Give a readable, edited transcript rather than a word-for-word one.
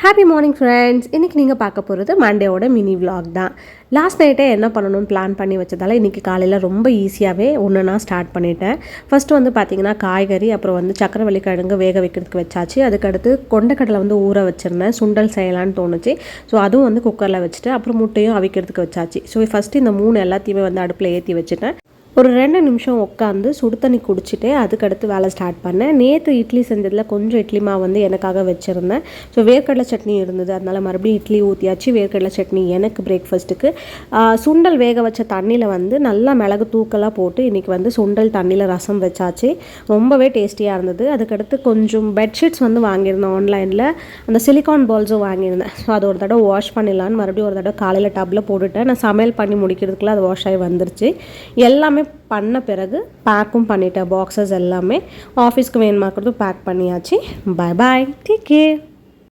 Happy morning friends. இன்றைக்கி நீங்கள் பார்க்க போகிறது மண்டேவோட மினி விலாக் தான். லாஸ்ட் நைட்டே என்ன பண்ணணும்னு பிளான் பண்ணி வச்சதால் இன்றைக்கி காலையில் ரொம்ப ஈஸியாகவே ஒன்றுனா ஸ்டார்ட் பண்ணிட்டேன். ஃபஸ்ட்டு வந்து பார்த்திங்கன்னா காய்கறி, அப்புறம் வந்து சக்கரவள்ளி கிழங்கு வேக வைக்கிறதுக்கு வச்சாச்சு. அதுக்கடுத்து கொண்டைக்கடலை வந்து ஊற வச்சுருந்தேன், சுண்டல் செய்யலான்னு தோணுச்சு. ஸோ அதுவும் வந்து குக்கரில் வச்சுட்டு அப்புறம் முட்டையும் அவிக்கிறதுக்கு வச்சாச்சு. ஸோ ஃபஸ்ட்டு இந்த 3 எல்லாத்தையுமே வந்து அடுப்பில் ஏற்றி வச்சுட்டேன். ஒரு 2 நிமிஷம் உட்காந்து சுடு தண்ணி குடிச்சிட்டு அதுக்கடுத்து வேலை ஸ்டார்ட் பண்ணேன். நேற்று இட்லி செஞ்சதில் கொஞ்சம் இட்லி மாவு வந்து எனக்காக வச்சுருந்தேன். ஸோ வேர்க்கடலை சட்னி இருந்தது, அதனால் மறுபடியும் இட்லி ஊற்றியாச்சு. வேர்க்கடலை சட்னி எனக்கு பிரேக்ஃபாஸ்ட்டுக்கு. சுண்டல் வேக வச்ச தண்ணியில் வந்து நல்லா மிளகு தூக்கலாக போட்டு இன்றைக்கி வந்து சுண்டல் தண்ணியில் ரசம் வச்சாச்சு. ரொம்பவே டேஸ்டியாக இருந்தது. அதுக்கடுத்து கொஞ்சம் பெட்ஷீட்ஸ் வந்து வாங்கியிருந்தேன் ஆன்லைனில். அந்த சிலிக்கான் பால்ஸும் வாங்கியிருந்தேன். ஸோ அது ஒரு தடவை வாஷ் பண்ணிடலான்னு மறுபடியும் ஒரு தடவை காலையில் டப்பில் போட்டுவிட்டேன். நான் சமையல் பண்ணி முடிக்கிறதுக்குள்ளே அது வாஷ் ஆகி வந்துருச்சு. எல்லாமே பண்ண பிறகு பேக்கும் பண்ணிட்டேன். பாக்ஸஸ் எல்லாமே ஆஃபீஸ்க்கு வேணுமாக்கிறது பேக் பண்ணியாச்சு. பாய் பாய், டேக் கேர்.